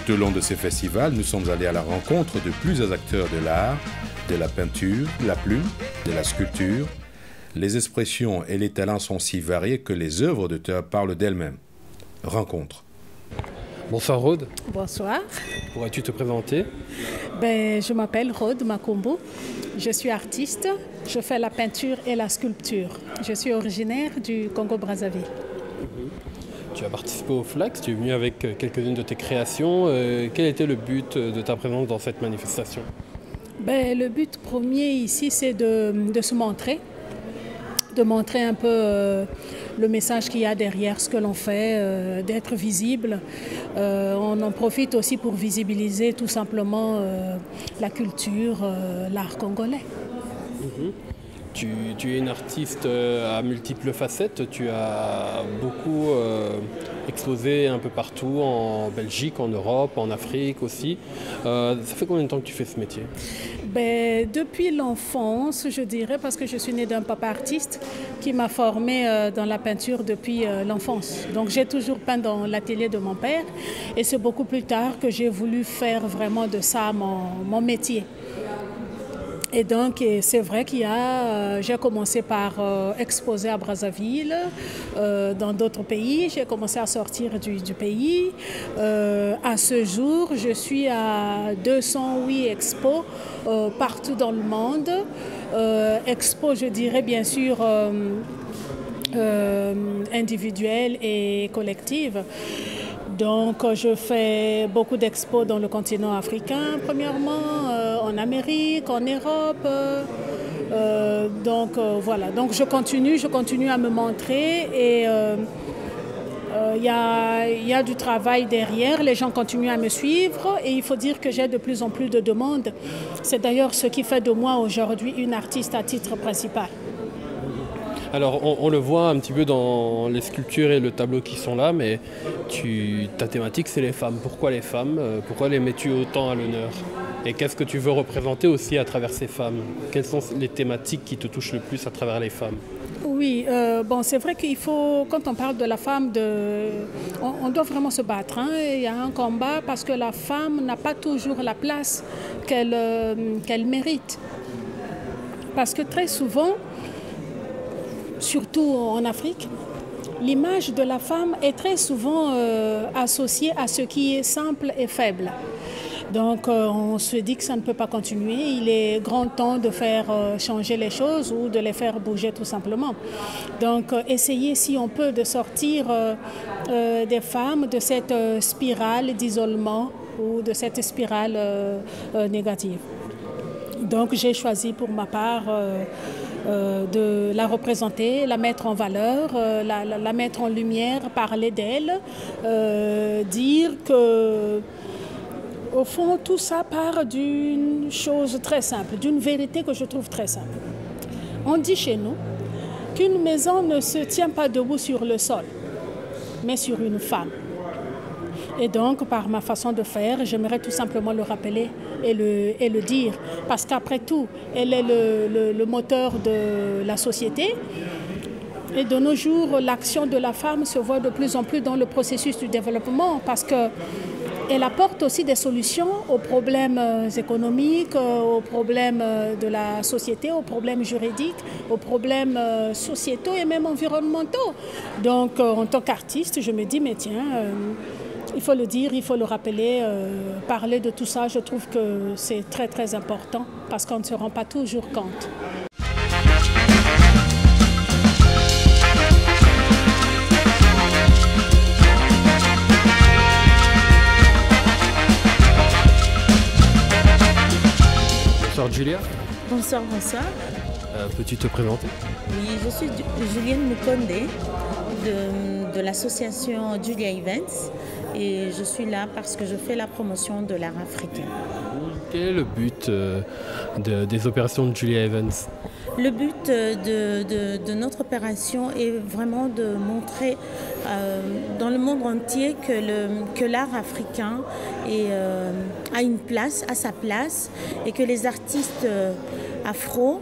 Tout au long de ces festivals, nous sommes allés à la rencontre de plusieurs acteurs de l'art, de la peinture, de la plume, de la sculpture. Les expressions et les talents sont si variés que les œuvres d'auteurs parlent d'elles-mêmes. Rencontre. Bonsoir Rhodes. Bonsoir. Pourrais-tu te présenter? Je m'appelle Rhodes Makombo. Je suis artiste. Je fais la peinture et la sculpture. Je suis originaire du Congo-Brazzaville. Tu as participé au FLAX, tu es venu avec quelques-unes de tes créations. Quel était le but de ta présence dans cette manifestation? Le but premier ici, c'est de se montrer, de montrer un peu le message qu'il y a derrière ce que l'on fait, d'être visible. On en profite aussi pour visibiliser tout simplement la culture, l'art congolais. Tu es une artiste à multiples facettes, tu as beaucoup exposé un peu partout, en Belgique, en Europe, en Afrique aussi. Ça fait combien de temps que tu fais ce métier? Depuis l'enfance, je dirais, parce que je suis née d'un papa artiste qui m'a formée dans la peinture depuis l'enfance. Donc j'ai toujours peint dans l'atelier de mon père et c'est beaucoup plus tard que j'ai voulu faire vraiment de ça mon métier. Et donc, c'est vrai j'ai commencé par exposer à Brazzaville, dans d'autres pays. J'ai commencé à sortir du pays. À ce jour, je suis à 208 expos partout dans le monde. Expos, je dirais bien sûr, individuelles et collectives. Donc, je fais beaucoup d'expos dans le continent africain, premièrement, en Amérique, en Europe. Voilà. Donc, je continue à me montrer et il y a du travail derrière. Les gens continuent à me suivre et il faut dire que j'ai de plus en plus de demandes. C'est d'ailleurs ce qui fait de moi aujourd'hui une artiste à titre principal. Alors on le voit un petit peu dans les sculptures et le tableau qui sont là, mais ta thématique c'est les femmes. Pourquoi les femmes? Pourquoi les mets-tu autant à l'honneur? Et qu'est-ce que tu veux représenter aussi à travers ces femmes? Quelles sont les thématiques qui te touchent le plus à travers les femmes? Oui, c'est vrai qu'il faut, quand on parle de la femme, on doit vraiment se battre. Il y a un combat parce que la femme n'a pas toujours la place qu'elle mérite. Parce que très souvent, surtout en Afrique, l'image de la femme est très souvent associée à ce qui est simple et faible. Donc on se dit que ça ne peut pas continuer. Il est grand temps de faire changer les choses ou de les faire bouger tout simplement. Donc essayer, si on peut, de sortir des femmes de cette spirale d'isolement ou de cette spirale négative. Donc j'ai choisi pour ma part de la représenter, la mettre en valeur, la mettre en lumière, parler d'elle, dire que au fond tout ça part d'une chose très simple, d'une vérité que je trouve très simple. On dit chez nous qu'une maison ne se tient pas debout sur le sol, mais sur une femme. Et donc, par ma façon de faire, j'aimerais tout simplement le rappeler et le dire. Parce qu'après tout, elle est le moteur de la société. Et de nos jours, l'action de la femme se voit de plus en plus dans le processus du développement parce qu'elle apporte aussi des solutions aux problèmes économiques, aux problèmes de la société, aux problèmes juridiques, aux problèmes sociétaux et même environnementaux. Donc, en tant qu'artiste, je me dis, mais tiens... il faut le dire, il faut le rappeler, parler de tout ça, je trouve que c'est très très important parce qu'on ne se rend pas toujours compte. Bonsoir Julia. Bonsoir, bonsoir. Peux-tu te présenter? Oui, je suis Julienne Mukonde de l'association Julia Events et je suis là parce que je fais la promotion de l'art africain. Quel est le but des opérations de Julia Events? Le but de notre opération est vraiment de montrer dans le monde entier que l'art africain a sa place et que les artistes afro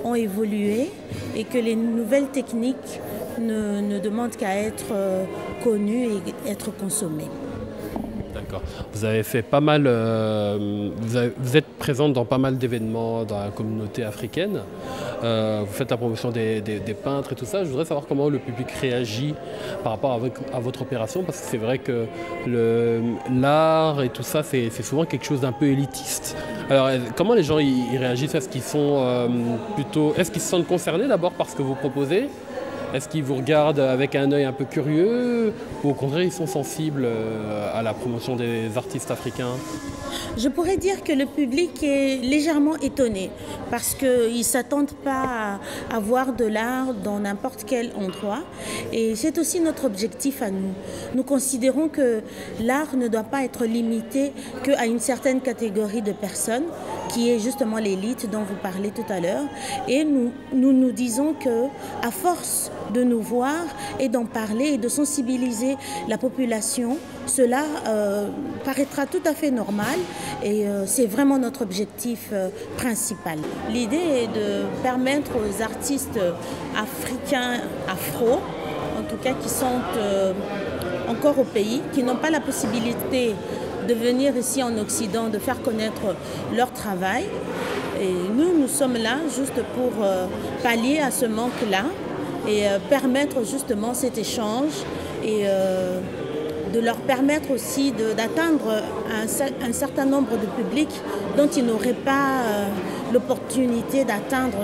ont évolué et que les nouvelles techniques ne demandent qu'à être connues et être consommées. D'accord. Vous avez fait pas mal, vous êtes présente dans pas mal d'événements dans la communauté africaine. Vous faites la promotion des peintres et tout ça. Je voudrais savoir comment le public réagit par rapport à votre opération, parce que c'est vrai que l'art et tout ça, c'est souvent quelque chose d'un peu élitiste. Alors, comment les gens y réagissent? Est-ce qu'ils sont est-ce qu'ils se sentent concernés d'abord par ce que vous proposez? Est-ce qu'ils vous regardent avec un œil un peu curieux ou au contraire ils sont sensibles à la promotion des artistes africains? Je pourrais dire que le public est légèrement étonné parce qu'ils ne s'attendent pas à voir de l'art dans n'importe quel endroit. Et c'est aussi notre objectif à nous. Nous considérons que l'art ne doit pas être limité qu'à une certaine catégorie de personnes, qui est justement l'élite dont vous parlez tout à l'heure. Et nous disons qu'à force de nous voir et d'en parler et de sensibiliser la population, cela paraîtra tout à fait normal et c'est vraiment notre objectif principal. L'idée est de permettre aux artistes africains, afro, en tout cas qui sont encore au pays, qui n'ont pas la possibilité de venir ici en Occident, de faire connaître leur travail. Et nous sommes là juste pour pallier à ce manque-là et permettre justement cet échange et de leur permettre aussi d'atteindre un certain nombre de publics dont ils n'auraient pas l'opportunité d'atteindre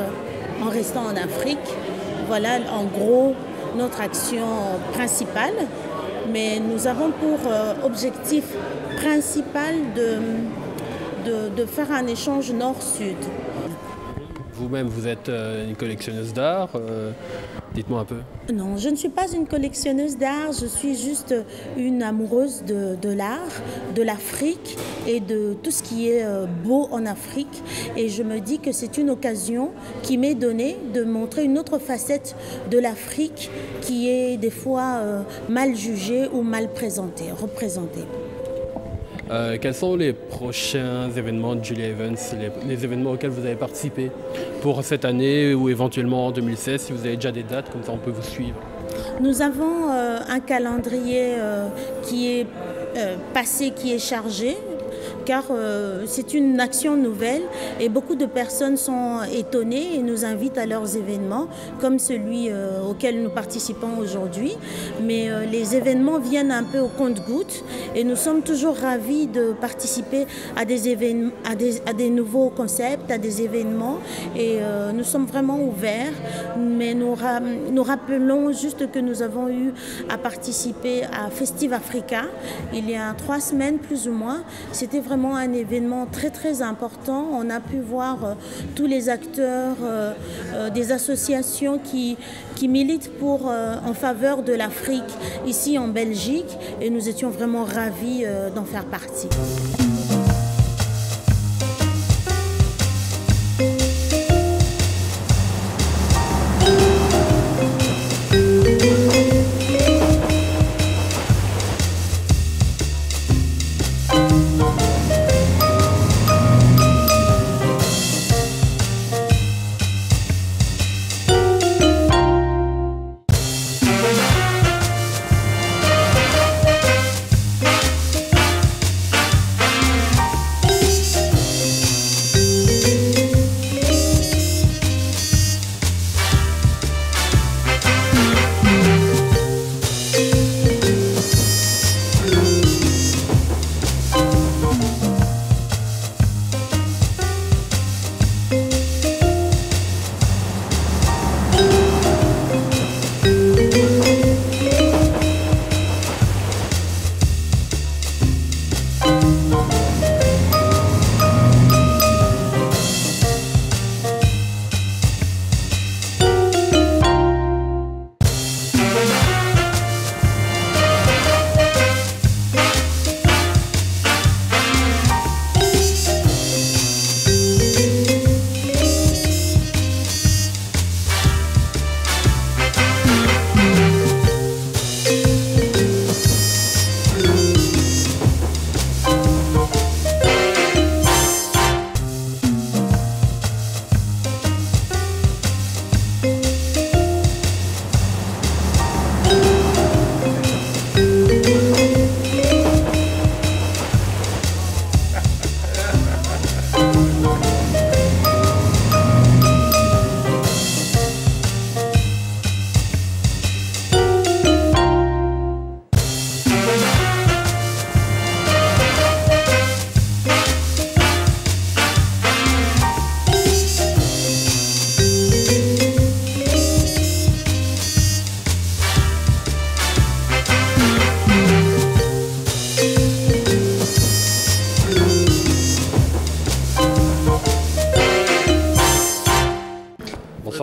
en restant en Afrique. Voilà en gros notre action principale, mais nous avons pour objectif principal de faire un échange nord-sud. Vous-même, vous êtes une collectionneuse d'art. Dites-moi un peu. Non, je ne suis pas une collectionneuse d'art. Je suis juste une amoureuse de l'art, de l'Afrique et de tout ce qui est beau en Afrique. Et je me dis que c'est une occasion qui m'est donnée de montrer une autre facette de l'Afrique qui est des fois mal jugée ou mal représentée. Quels sont les prochains événements de Julia Evans, les événements auxquels vous avez participé pour cette année ou éventuellement en 2016, si vous avez déjà des dates, comme ça on peut vous suivre? Nous avons un calendrier qui est passé, qui est chargé, car c'est une action nouvelle et beaucoup de personnes sont étonnées et nous invitent à leurs événements, comme celui auquel nous participons aujourd'hui. Mais les événements viennent un peu au compte-gouttes et nous sommes toujours ravis de participer à des événements, à des nouveaux concepts, à des événements et nous sommes vraiment ouverts. Mais nous rappelons juste que nous avons eu à participer à Festive Africa il y a 3 semaines plus ou moins. C'était vraiment un événement très très important. On a pu voir tous les acteurs des associations qui militent en faveur de l'Afrique ici en Belgique et nous étions vraiment ravis d'en faire partie.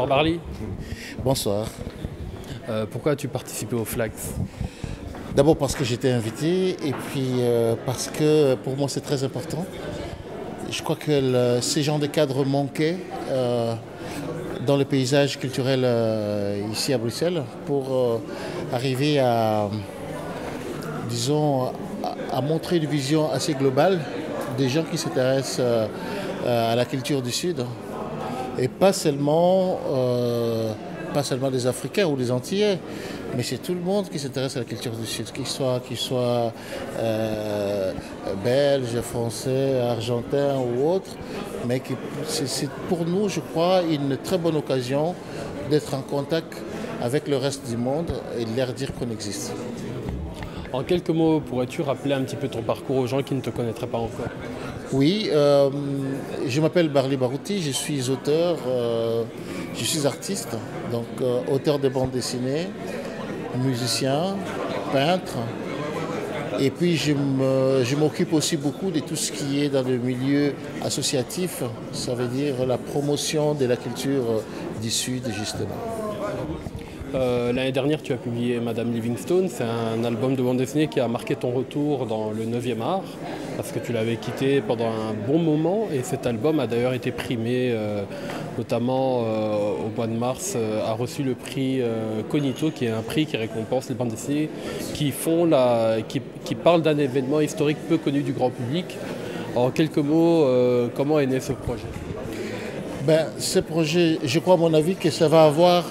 Bonsoir Barli. Bonsoir. Pourquoi as-tu participé au Flax? D'abord parce que j'étais invité et puis parce que pour moi c'est très important. Je crois que ces genres de cadres manquaient dans le paysage culturel ici à Bruxelles pour arriver à, disons, à montrer une vision assez globale des gens qui s'intéressent à la culture du Sud. Et pas seulement des Africains ou des Antillais, mais c'est tout le monde qui s'intéresse à la culture du Sud, qu'il soit belge, français, argentin ou autre. Mais c'est pour nous, je crois, une très bonne occasion d'être en contact avec le reste du monde et de leur dire qu'on existe. En quelques mots, pourrais-tu rappeler un petit peu ton parcours aux gens qui ne te connaîtraient pas encore? Oui, je m'appelle Barli Barouti, je suis auteur, je suis artiste, donc auteur de bandes dessinées, musicien, peintre. Et puis je m'occupe aussi beaucoup de tout ce qui est dans le milieu associatif, ça veut dire la promotion de la culture du Sud justement. L'année dernière, tu as publié Madame Livingstone. C'est un album de bande dessinée qui a marqué ton retour dans le 9e art, parce que tu l'avais quitté pendant un bon moment. Et cet album a d'ailleurs été primé, notamment au mois de mars, a reçu le prix Cognito, qui est un prix qui récompense les bandes dessinées qui parlent d'un événement historique peu connu du grand public. En quelques mots, comment est né ce projet? Ce projet, je crois à mon avis que ça va avoir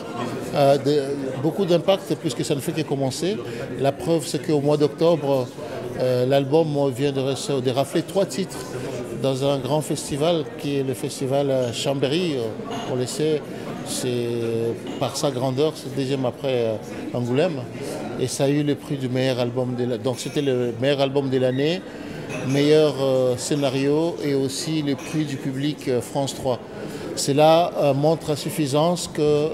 beaucoup d'impact puisque ça ne fait que commencer. La preuve, c'est qu'au mois d'octobre, l'album vient de rafler 3 titres dans un grand festival qui est le festival Chambéry. On le sait, c'est par sa grandeur, c'est le 2e après Angoulême. Et ça a eu le prix du meilleur album de l'année. Donc c'était le meilleur album de l'année, meilleur scénario et aussi le prix du public France 3. Cela montre à suffisance que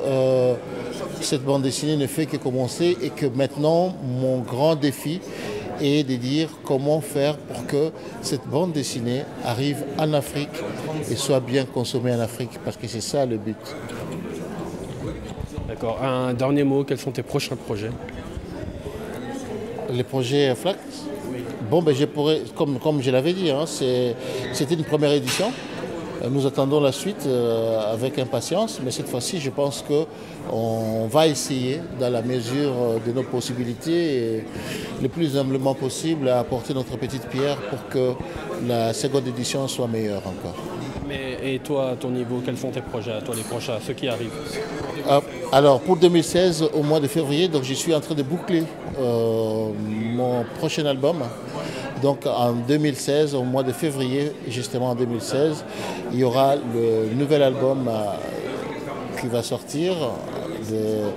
cette bande dessinée ne fait que commencer et que maintenant mon grand défi est de dire comment faire pour que cette bande dessinée arrive en Afrique et soit bien consommée en Afrique, parce que c'est ça le but. D'accord. Un dernier mot, quels sont tes prochains projets? Les projets Flax? Oui. Bon, je pourrais, comme je l'avais dit, c'était une première édition. Nous attendons la suite avec impatience, mais cette fois-ci, je pense qu'on va essayer, dans la mesure de nos possibilités, et le plus humblement possible, à apporter notre petite pierre pour que la seconde édition soit meilleure encore. Et toi, à ton niveau, quels sont tes projets, à toi les prochains, ceux qui arrivent? Alors, pour 2016, au mois de février, donc je suis en train de boucler mon prochain album. Donc en 2016, au mois de février, justement en 2016, il y aura le nouvel album qui va sortir de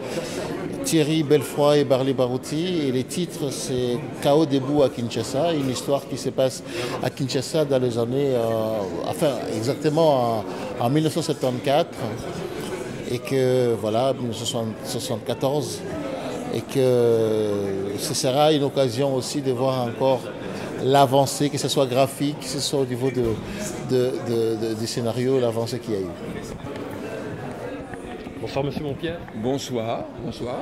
Thierry Belfroy et Barli Barouti. Et les titres, c'est Chaos debout à Kinshasa, une histoire qui se passe à Kinshasa dans les années, exactement en 1974. Et que, voilà, 1974. Et que ce sera une occasion aussi de voir encore l'avancée, que ce soit graphique, que ce soit au niveau du scénario, l'avancée qu'il y a eu. Bonsoir Monsieur Montpierre. Bonsoir, bonsoir.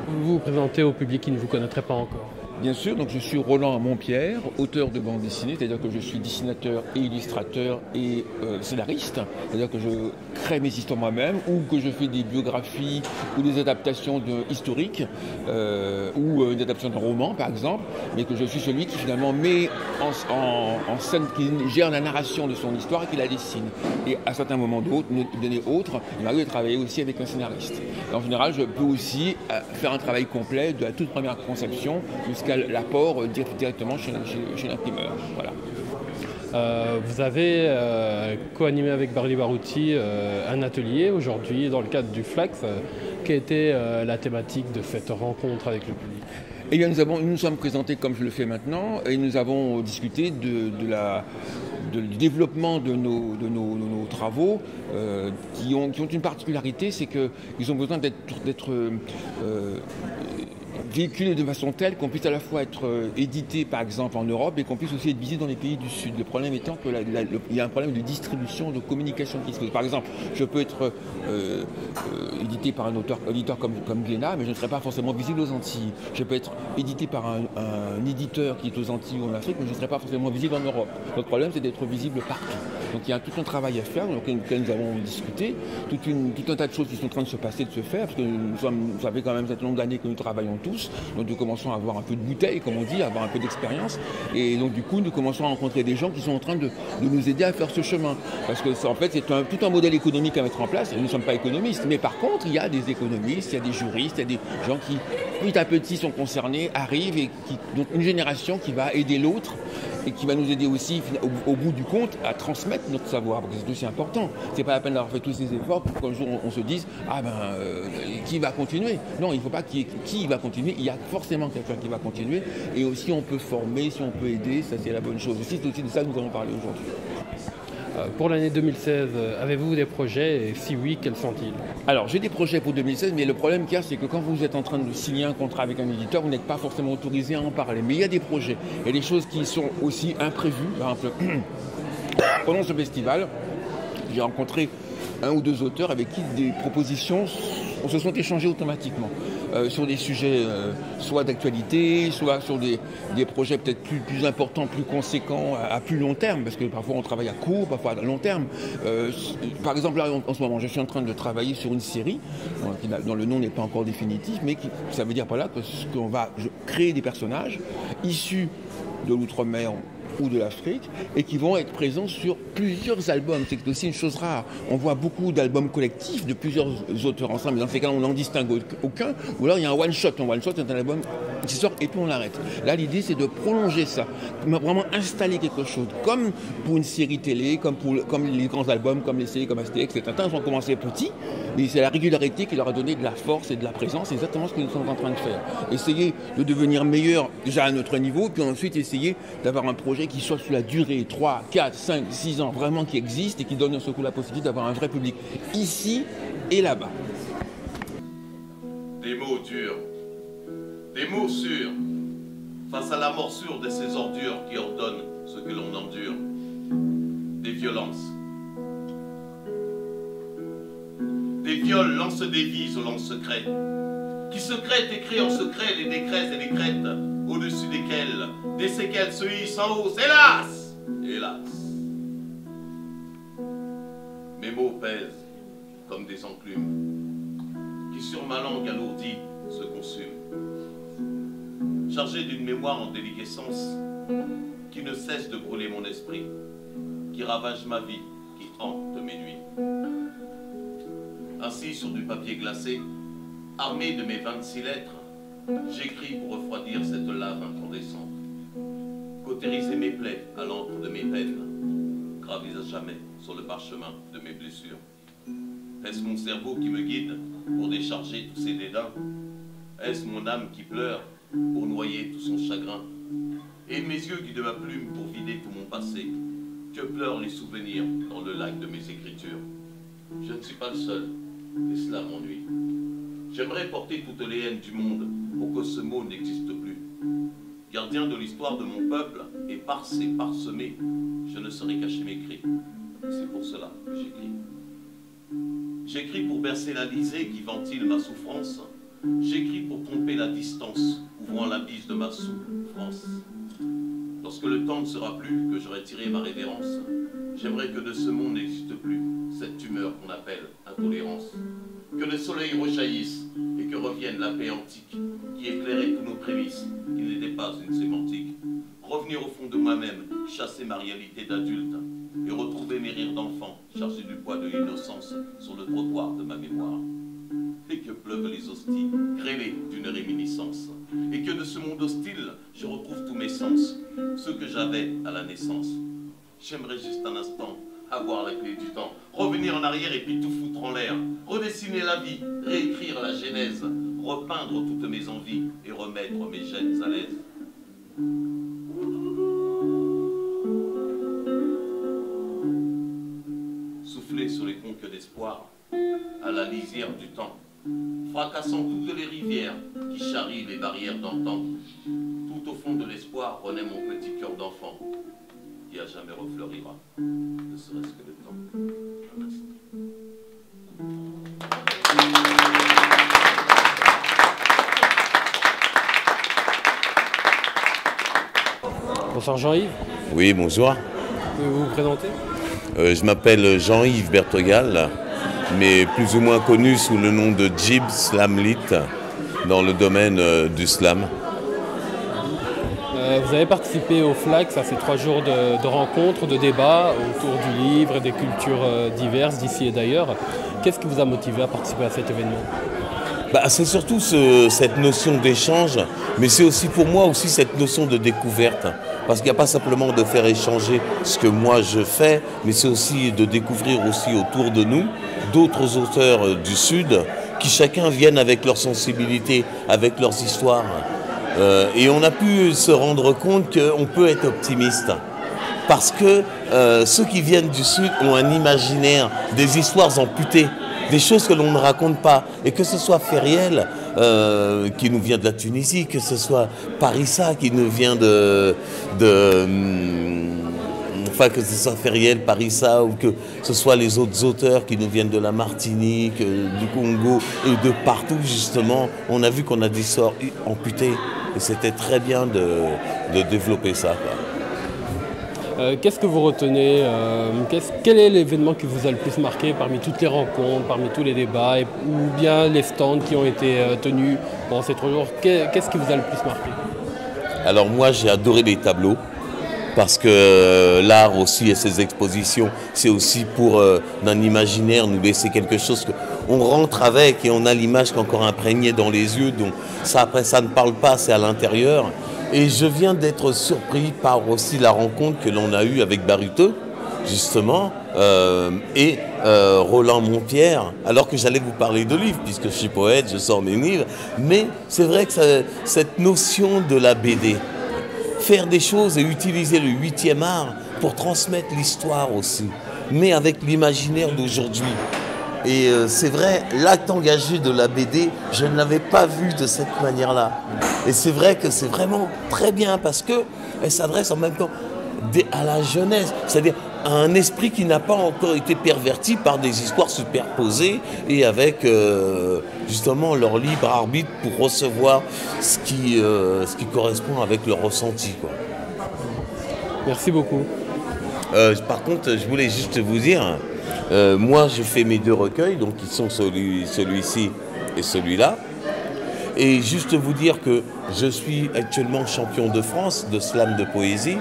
Vous vous présentez au public qui ne vous connaîtrait pas encore. Bien sûr, donc je suis Roland Montpierre, auteur de bande dessinée, c'est-à-dire que je suis dessinateur et illustrateur et scénariste, c'est-à-dire que je crée mes histoires moi-même ou que je fais des biographies ou des adaptations historiques ou une adaptation d'un roman par exemple, mais que je suis celui qui finalement met en scène, qui gère la narration de son histoire et qui la dessine. Et à certains moments donnés autres, il m'arrive de travailler aussi avec un scénariste. Et en général, je peux aussi faire un travail complet de la toute première conception jusqu'à l'apport directement chez l'imprimeur. Voilà. Vous avez co-animé avec Barli Barouti un atelier aujourd'hui dans le cadre du Flax. Quelle était la thématique de cette rencontre avec le public? Eh bien, nous nous sommes présentés comme je le fais maintenant et nous avons discuté du développement de nos travaux qui ont une particularité, c'est qu'ils ont besoin d'être véhiculé de façon telle qu'on puisse à la fois être édité par exemple en Europe et qu'on puisse aussi être visible dans les pays du Sud. Le problème étant qu'il y a un problème de distribution, de communication qui se pose. Par exemple, je peux être édité par un éditeur comme Glénat, mais je ne serai pas forcément visible aux Antilles. Je peux être édité par un éditeur qui est aux Antilles ou en Afrique, mais je ne serai pas forcément visible en Europe. Notre problème, c'est d'être visible partout. Donc il y a tout un travail à faire, auquel nous avons discuté, tout un tas de choses qui sont en train de se passer, de se faire, parce que ça fait quand même un certain nombre d'années que nous travaillons tous, donc nous commençons à avoir un peu de bouteille, comme on dit, à avoir un peu d'expérience, et donc du coup nous commençons à rencontrer des gens qui sont en train de nous aider à faire ce chemin, parce que en fait c'est tout un modèle économique à mettre en place, et nous ne sommes pas économistes, mais par contre il y a des économistes, il y a des juristes, il y a des gens qui petit à petit sont concernés, arrivent, et donc une génération qui va aider l'autre, et qui va nous aider aussi au bout du compte à transmettre notre savoir, parce que c'est aussi important. C'est pas la peine d'avoir fait tous ces efforts pour qu'un jour on se dise qui va continuer. Non, il ne faut pas qui va continuer, il y a forcément quelqu'un qui va continuer, et aussi on peut former, si on peut aider, ça c'est la bonne chose. C'est aussi de ça que nous allons parler aujourd'hui. Pour l'année 2016, avez-vous des projets et si oui, quels sont-ils? Alors j'ai des projets pour 2016, mais le problème qu'il y a, c'est que quand vous êtes en train de signer un contrat avec un éditeur, vous n'êtes pas forcément autorisé à en parler. Mais il y a des projets, il y a des choses qui sont aussi imprévues. Par exemple, pendant ce festival, j'ai rencontré un ou deux auteurs avec qui des propositions se sont échangées automatiquement sur des sujets soit d'actualité, soit sur des projets peut-être plus importants, plus conséquents à plus long terme, parce que parfois on travaille à court, parfois à long terme. Par exemple, là en ce moment, je suis en train de travailler sur une série dont le nom n'est pas encore définitif, mais ça veut dire par là qu'on va créer des personnages issus de l'outre-mer ou de l'Afrique, et qui vont être présents sur plusieurs albums. C'est aussi une chose rare. On voit beaucoup d'albums collectifs de plusieurs auteurs ensemble. Dans ces cas-là, on n'en distingue aucun. Ou alors, il y a un one-shot. Un one-shot, c'est un album qui sort et puis on l'arrête. Là, l'idée, c'est de prolonger ça. Vraiment installer quelque chose. Comme pour une série télé, comme les grands albums, comme les séries comme Astérix, etc. Ils ont commencé petits, mais c'est la régularité qui leur a donné de la force et de la présence. C'est exactement ce que nous sommes en train de faire. Essayer de devenir meilleur déjà à notre niveau, puis ensuite essayer d'avoir un projet qui soit sur la durée, 3, 4, 5, 6 ans, vraiment qui existe et qui donne ce coup la possibilité d'avoir un vrai public, ici et là-bas. Des mots durs, des mots sûrs, face à la morsure de ces ordures qui ordonnent ce que l'on endure, des violences. Des viols lance-dévises au lance-secret, qui secrètent et créent en secret les décrets et les crêtes, au-dessus desquelles des séquelles se hissent en hausse, hélas, hélas. Mes mots pèsent comme des enclumes, qui sur ma langue alourdie se consument, chargés d'une mémoire en déliquescence, qui ne cesse de brûler mon esprit, qui ravage ma vie, qui hante mes nuits. Ainsi, sur du papier glacé, armé de mes 26 lettres, j'écris pour refroidir cette lave incandescente, cautériser mes plaies à l'encre de mes peines, gravées à jamais sur le parchemin de mes blessures. Est-ce mon cerveau qui me guide pour décharger tous ses dédains? Est-ce mon âme qui pleure pour noyer tout son chagrin? Et mes yeux qui de ma plume pour vider tout mon passé? Que pleurent les souvenirs dans le lac de mes écritures? Je ne suis pas le seul, et cela m'ennuie. J'aimerais porter toutes les haines du monde pour que ce mot n'existe plus. Gardien de l'histoire de mon peuple, et parsemé, je ne saurais cacher mes cris. C'est pour cela que j'écris. J'écris pour bercer l'Alizé qui ventile ma souffrance. J'écris pour tromper la distance, ouvrant la bise de ma souffrance. Lorsque le temps ne sera plus, que j'aurai tiré ma révérence, j'aimerais que de ce monde n'existe plus cette tumeur qu'on appelle intolérance. Que le soleil rejaillisse et que revienne la paix antique qui éclairait tous nos prémices, qui n'était pas une sémantique. Revenir au fond de moi-même, chasser ma réalité d'adulte et retrouver mes rires d'enfant chargés du poids de l'innocence sur le trottoir de ma mémoire. Et que pleuvent les hosties, grêlées d'une réminiscence. Et que de ce monde hostile, je retrouve tous mes sens, ceux que j'avais à la naissance. J'aimerais juste un instant avoir la clé du temps, revenir en arrière et puis tout foutre en l'air, redessiner la vie, réécrire la genèse, repeindre toutes mes envies et remettre mes gènes à l'aise. Souffler sur les conques d'espoir, à la lisière du temps, fracassant toutes les rivières qui charrient les barrières d'antan. Tout au fond de l'espoir renaît mon petit cœur d'enfant, qui à jamais refleurira, ne serait-ce que le temps. Un instant. Bonsoir Jean-Yves. Oui, bonsoir. Pouvez-vous vous présenter? Je m'appelle Jean-Yves Bertegal, mais plus ou moins connu sous le nom de Jib Slamlit dans le domaine du slam. Vous avez participé au FLAC, ça fait 3 jours de rencontres, de débats autour du livre et des cultures diverses d'ici et d'ailleurs. Qu'est-ce qui vous a motivé à participer à cet événement? C'est surtout cette notion d'échange, mais c'est aussi pour moi aussi cette notion de découverte. Parce qu'il n'y a pas simplement de faire échanger ce que moi je fais, mais c'est aussi de découvrir aussi autour de nous d'autres auteurs du Sud qui chacun viennent avec leur sensibilité, avec leurs histoires. Et on a pu se rendre compte qu'on peut être optimiste. Parce que ceux qui viennent du Sud ont un imaginaire, des histoires amputées, des choses que l'on ne raconte pas. Et que ce soit Feriel, qui nous vient de la Tunisie, que ce soit Parissa, qui nous vient que ce soit Feriel, Parissa, ou que ce soit les autres auteurs qui nous viennent de la Martinique, du Congo, et de partout, justement, on a vu qu'on a des histoires amputées. Et c'était très bien de développer ça, quoi. Qu'est-ce que vous retenez quel est l'événement qui vous a le plus marqué parmi toutes les rencontres, parmi tous les débats, ou bien les stands qui ont été tenus pendant ces 3 jours? Qu'est-ce qui vous a le plus marqué? Alors moi, j'ai adoré les tableaux, parce que l'art aussi et ses expositions, c'est aussi pour d'un imaginaire nous laisser quelque chose qu'on rentre avec et on a l'image qui est encore imprégnée dans les yeux, donc ça après ça ne parle pas, c'est à l'intérieur. Et je viens d'être surpris par aussi la rencontre que l'on a eue avec Baruteux, justement, et Roland Montpierre, alors que j'allais vous parler de livres, puisque je suis poète, je sors mes livres. Mais c'est vrai que cette notion de la BD, faire des choses et utiliser le 8e art pour transmettre l'histoire aussi, mais avec l'imaginaire d'aujourd'hui. Et c'est vrai, l'acte engagé de la BD, je ne l'avais pas vu de cette manière-là. Et c'est vrai que c'est vraiment très bien parce qu'elle s'adresse en même temps à la jeunesse, c'est-à-dire à un esprit qui n'a pas encore été perverti par des histoires superposées et avec justement leur libre arbitre pour recevoir ce qui correspond avec leur ressenti, quoi. Merci beaucoup. Par contre, je voulais juste vous dire, moi je fais mes 2 recueils, donc qui sont celui-ci et celui-là. Et juste vous dire que je suis actuellement champion de France de slam de poésie.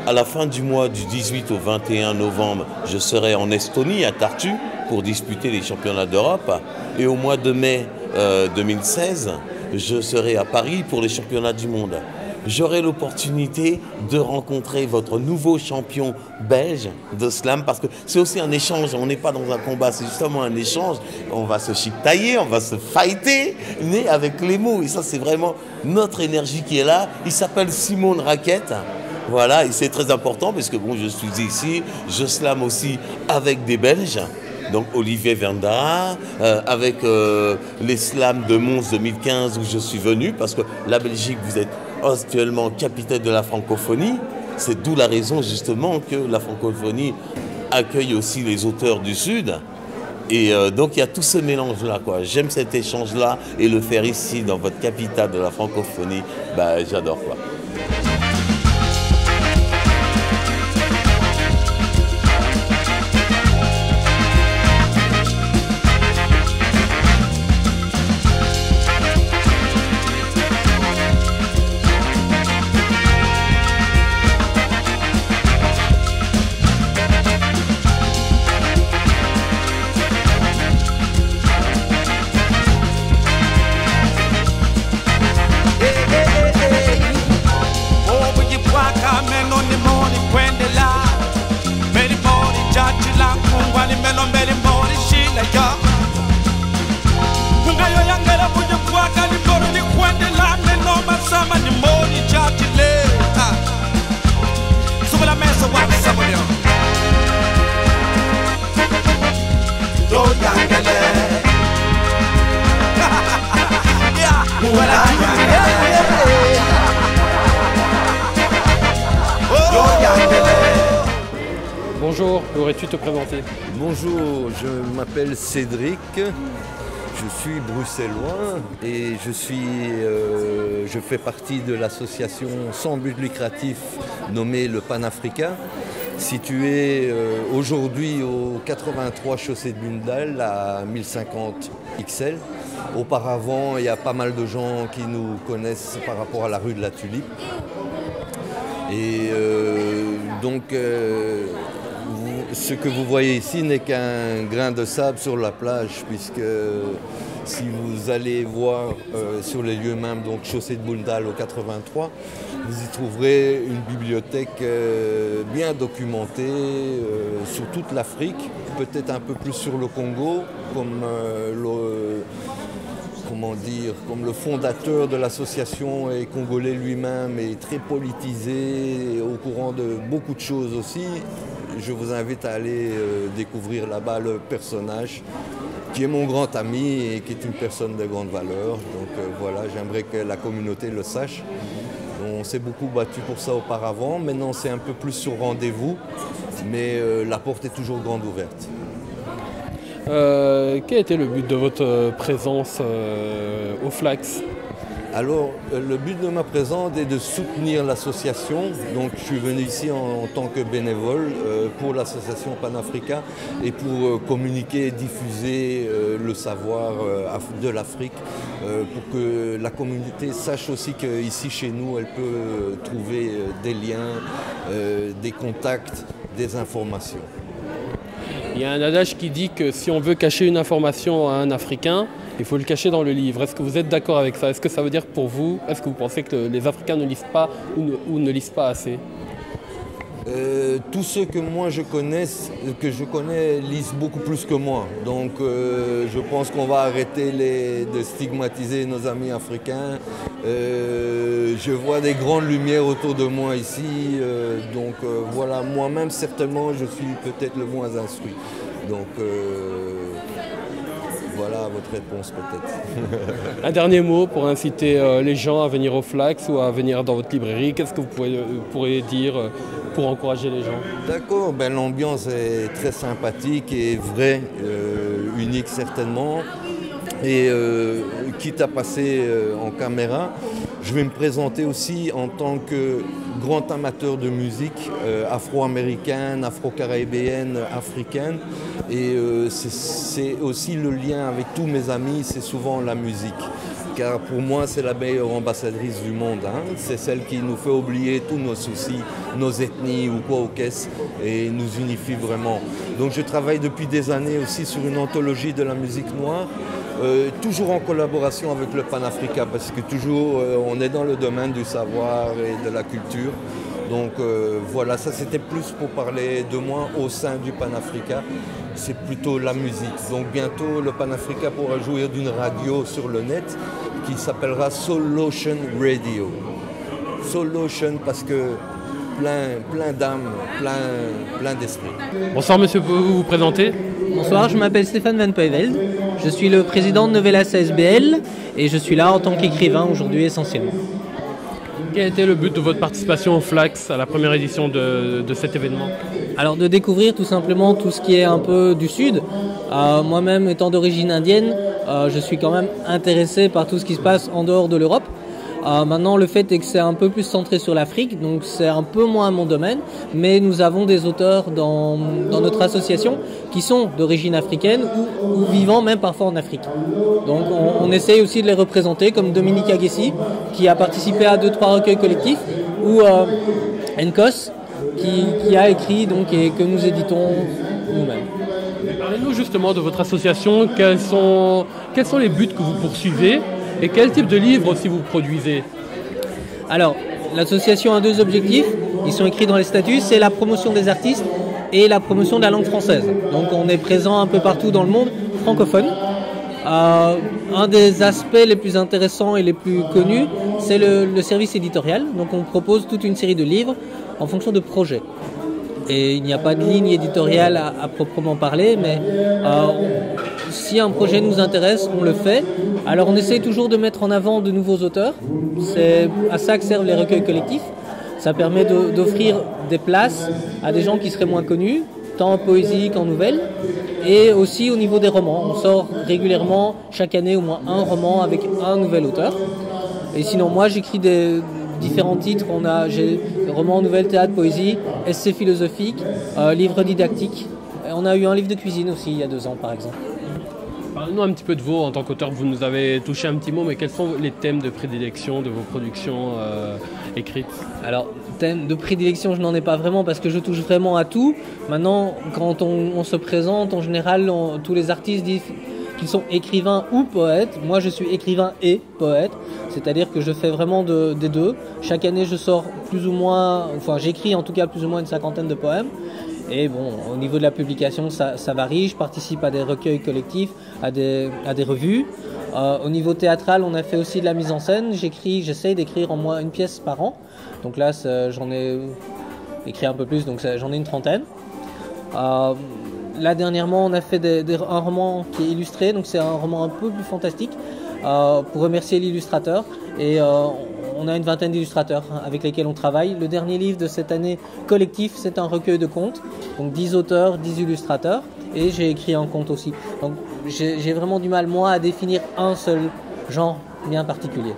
À la fin du mois du 18 au 21 novembre, je serai en Estonie, à Tartu, pour disputer les championnats d'Europe. Et au mois de mai 2016, je serai à Paris pour les championnats du monde. J'aurai l'opportunité de rencontrer votre nouveau champion belge de slam, parce que c'est aussi un échange, on n'est pas dans un combat, c'est justement un échange. On va se chictailler, on va se fighter, mais avec les mots. Et ça, c'est vraiment notre énergie qui est là. Il s'appelle Simone Raquette. Voilà, et c'est très important parce que bon, je suis ici, je slame aussi avec des Belges, donc Olivier Vendara, avec les slams de Mons 2015 où je suis venu, parce que la Belgique, vous êtes actuellement capitaine de la francophonie, c'est d'où la raison justement que la francophonie accueille aussi les auteurs du Sud. Et donc il y a tout ce mélange-là, quoi. J'aime cet échange-là et le faire ici, dans votre capitale de la francophonie, j'adore, quoi. Bonjour, aurais-tu te présenter? Bonjour, je m'appelle Cédric, je suis bruxellois et je fais partie de l'association sans but lucratif nommée le Panafrica, située aujourd'hui au 83 chaussée de Bundal à 1050 XL. Auparavant, il y a pas mal de gens qui nous connaissent par rapport à la rue de la Tulipe. Et ce que vous voyez ici n'est qu'un grain de sable sur la plage, puisque si vous allez voir sur les lieux même, donc chaussée de Bundal au 83, vous y trouverez une bibliothèque bien documentée sur toute l'Afrique, peut-être un peu plus sur le Congo, comme le fondateur de l'association est congolais lui-même et très politisé, au courant de beaucoup de choses aussi. Je vous invite à aller découvrir là-bas le personnage qui est mon grand ami et qui est une personne de grande valeur. Donc voilà, j'aimerais que la communauté le sache. On s'est beaucoup battu pour ça auparavant. Maintenant, c'est un peu plus sur rendez-vous, mais la porte est toujours grande ouverte. Quel était le but de votre présence au Flax? Alors, le but de ma présence est de soutenir l'association. Donc, je suis venu ici en tant que bénévole pour l'association Panafrica et pour communiquer et diffuser le savoir de l'Afrique pour que la communauté sache aussi qu'ici, chez nous, elle peut trouver des liens, des contacts, des informations. Il y a un adage qui dit que si on veut cacher une information à un Africain, il faut le cacher dans le livre. Est-ce que vous êtes d'accord avec ça? Est-ce que ça veut dire pour vous, est-ce que vous pensez que les Africains ne lisent pas ou ne lisent pas assez? Tous ceux que je connais lisent beaucoup plus que moi. Donc je pense qu'on va arrêter de stigmatiser nos amis africains. Je vois des grandes lumières autour de moi ici. Donc voilà, moi-même certainement je suis peut-être le moins instruit. Donc voilà votre réponse peut-être. Un dernier mot pour inciter les gens à venir au Flax ou à venir dans votre librairie. Qu'est-ce que vous pourriez dire pour encourager les gens? D'accord, l'ambiance est très sympathique et vraie, unique certainement. Et quitte à passer en caméra, je vais me présenter aussi en tant que grand amateur de musique afro-américaine, afro-caribéenne, africaine. Et c'est aussi le lien avec tous mes amis, c'est souvent la musique. Car pour moi, c'est la meilleure ambassadrice du monde. C'est celle qui nous fait oublier tous nos soucis, nos ethnies ou quoi au caisse, et nous unifie vraiment. Donc je travaille depuis des années aussi sur une anthologie de la musique noire, toujours en collaboration avec le Panafrica, parce que toujours on est dans le domaine du savoir et de la culture. Donc voilà, ça c'était plus pour parler de moi au sein du Panafrica. C'est plutôt la musique. Donc bientôt le Panafrica pourra jouir d'une radio sur le net qui s'appellera Soul Lotion Radio. Soul Lotion parce que plein d'âme, plein d'esprit. Bonsoir monsieur, pouvez-vous vous présenter? Bonsoir, je m'appelle Stéphane Van Peuvelde. Je suis le président de Novelas ASBL et je suis là en tant qu'écrivain aujourd'hui essentiellement. Quel était le but de votre participation au Flax, à la première édition de cet événement? Alors de découvrir tout simplement tout ce qui est un peu du Sud. Moi-même étant d'origine indienne, je suis quand même intéressé par tout ce qui se passe en dehors de l'Europe. Maintenant, le fait est que c'est un peu plus centré sur l'Afrique, donc c'est un peu moins mon domaine, mais nous avons des auteurs dans notre association qui sont d'origine africaine ou vivant même parfois en Afrique. Donc on essaye aussi de les représenter, comme Dominique Aguessi, qui a participé à 2-3 recueils collectifs, ou Nkos, qui a écrit donc, et que nous éditons nous-mêmes. Parlez-nous justement de votre association, quels sont les buts que vous poursuivez et quel type de livres aussi vous produisez? Alors, l'association a 2 objectifs, ils sont écrits dans les statuts, c'est la promotion des artistes et la promotion de la langue française. Donc on est présent un peu partout dans le monde francophone. Un des aspects les plus intéressants et les plus connus, c'est le service éditorial. Donc on propose toute une série de livres en fonction de projets. Et il n'y a pas de ligne éditoriale à proprement parler, mais si un projet nous intéresse, on le fait. Alors on essaie toujours de mettre en avant de nouveaux auteurs. C'est à ça que servent les recueils collectifs. Ça permet d'offrir des places à des gens qui seraient moins connus tant en poésie qu'en nouvelles. Et aussi au niveau des romans, on sort régulièrement, chaque année, au moins un roman avec un nouvel auteur. Et sinon, moi, j'écris des différents titres. J'ai romans, nouvelles, théâtre, poésie, essais philosophiques, livres didactiques. Et on a eu un livre de cuisine aussi, il y a 2 ans, par exemple. Parlez-nous un petit peu de vous en tant qu'auteur. Vous nous avez touché un petit mot, mais quels sont les thèmes de prédilection de vos productions écrites? Alors, thème de prédilection, je n'en ai pas vraiment parce que je touche vraiment à tout. Maintenant, quand on se présente, en général, tous les artistes disent qu'ils sont écrivains ou poètes. Moi, je suis écrivain et poète, c'est-à-dire que je fais vraiment des deux. Chaque année, je sors plus ou moins, enfin, j'écris en tout cas plus ou moins une 50aine de poèmes. Et bon, au niveau de la publication, ça varie. Je participe à des recueils collectifs, à des revues. Au niveau théâtral, on a fait aussi de la mise en scène. J'essaye d'écrire en moins une pièce par an. Donc là, j'en ai écrit un peu plus, donc j'en ai une 30aine. Là, dernièrement, on a fait un roman qui est illustré, donc c'est un roman un peu plus fantastique, pour remercier l'illustrateur. Et on a une 20aine d'illustrateurs avec lesquels on travaille. Le dernier livre de cette année collectif, c'est un recueil de contes, donc 10 auteurs, 10 illustrateurs. Et j'ai écrit un conte aussi. Donc j'ai vraiment du mal, moi, à définir un seul genre bien particulier.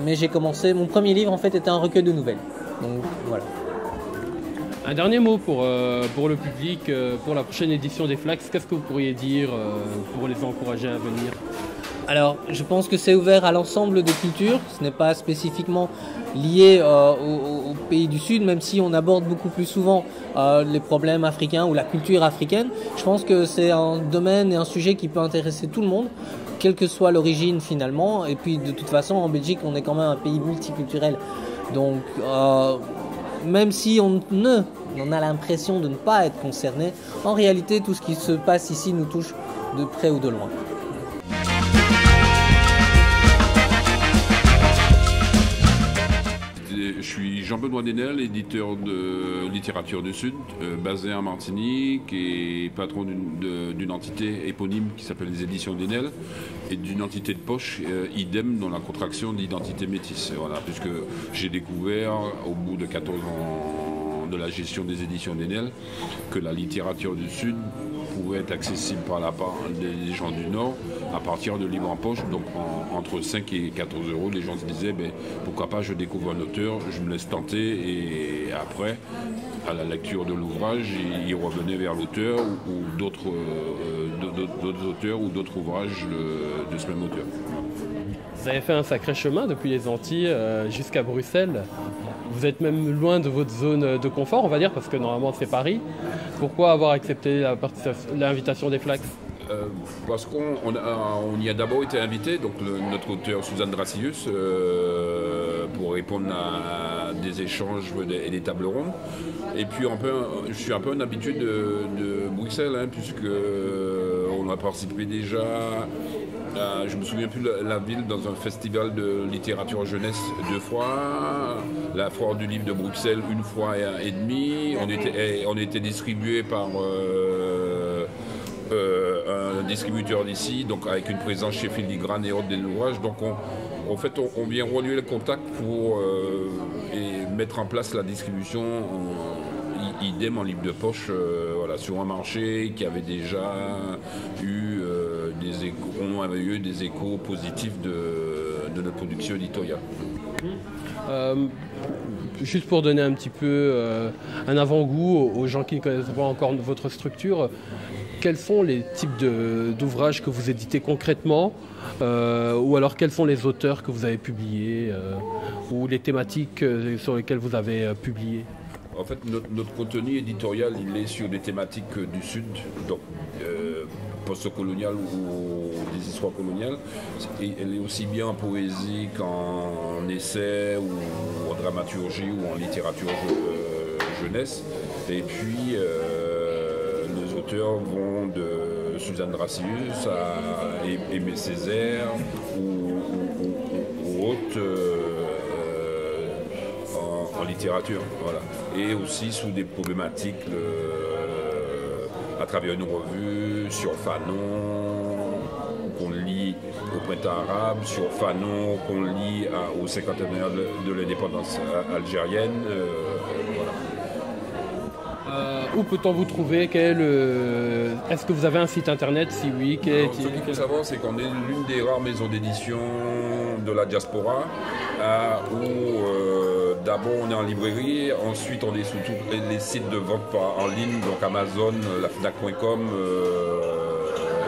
Mais j'ai commencé, mon premier livre en fait était un recueil de nouvelles. Donc voilà. Un dernier mot pour le public, pour la prochaine édition des Flax. Qu'est-ce que vous pourriez dire pour les encourager à venir? Alors, je pense que c'est ouvert à l'ensemble des cultures. Ce n'est pas spécifiquement lié au pays du Sud, même si on aborde beaucoup plus souvent les problèmes africains ou la culture africaine. Je pense que c'est un domaine et un sujet qui peut intéresser tout le monde, quelle que soit l'origine finalement. Et puis, de toute façon, en Belgique, on est quand même un pays multiculturel. Donc, même si on a l'impression de ne pas être concerné, en réalité, tout ce qui se passe ici nous touche de près ou de loin. Je suis Jean-Benoît Denel, éditeur de littérature du Sud, basé en Martinique et patron d'une entité éponyme qui s'appelle les éditions Denel et d'une entité de poche, idem, dans la contraction d'identité métisse. Voilà, puisque j'ai découvert au bout de 14 ans de la gestion des éditions Denel que la littérature du Sud pouvait être accessible par la part des gens du Nord à partir de livres en poche, donc entre 5 et 14 euros. Les gens se disaient pourquoi pas, je découvre un auteur, je me laisse tenter, et après, à la lecture de l'ouvrage, ils revenaient vers l'auteur ou d'autres auteurs ou d'autres ouvrages de ce même auteur. Vous avez fait un sacré chemin depuis les Antilles jusqu'à Bruxelles. Vous êtes même loin de votre zone de confort, on va dire, parce que normalement c'est Paris. Pourquoi avoir accepté l'invitation des Flax? Parce qu'on y a d'abord été invité, donc notre auteur Suzanne Dracius, pour répondre à des échanges et des tables rondes. Et puis je suis un peu un habitué de Bruxelles, puisque on a participé déjà. Je me souviens plus la ville dans un festival de littérature jeunesse 2 fois, la foire du livre de Bruxelles 1 fois et demie. On était distribué par un distributeur d'ici, donc avec une présence chez Filigrane et autres des ouvrages. Donc en fait, on vient renouer le contact pour et mettre en place la distribution idem en livre de poche, voilà, sur un marché qui avait déjà eu des échos positifs de notre production éditoriale. Juste pour donner un petit peu un avant-goût aux gens qui ne connaissent pas encore votre structure, quels sont les types d'ouvrages que vous éditez concrètement, ou alors quels sont les auteurs que vous avez publiés, ou les thématiques sur lesquelles vous avez publié? En fait, notre contenu éditorial, il est sur des thématiques du Sud, donc post-colonial ou des histoires coloniales. Et elle est aussi bien en poésie qu'en essai ou en dramaturgie ou en littérature jeunesse. Et puis, nos auteurs vont de Suzanne Dracius à Aimé Césaire ou autres en littérature. Voilà. Et aussi sous des problématiques à travers une revue, sur Fanon, qu'on lit au printemps arabe, sur Fanon, qu'on lit au cinquantenaire de l'indépendance algérienne. Voilà. Où peut-on vous trouver? Est-ce que vous avez un site internet? Si oui, ce qu'il faut savoir, c'est qu'on est l'une des rares maisons d'édition de la diaspora où d'abord on est en librairie, ensuite on est sur tous les sites de vente en ligne, donc Amazon, la Fnac.com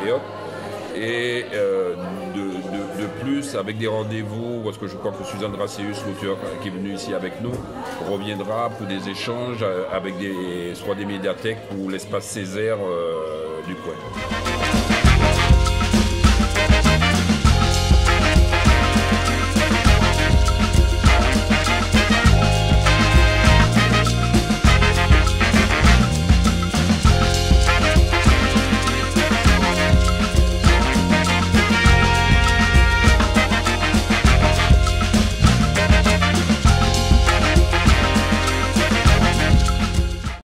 et autres. Et de plus, avec des rendez-vous, parce que je crois que Suzanne Racéus, l'auteur qui est venue ici avec nous, reviendra pour des échanges avec soit des médiathèques ou l'espace Césaire du coin.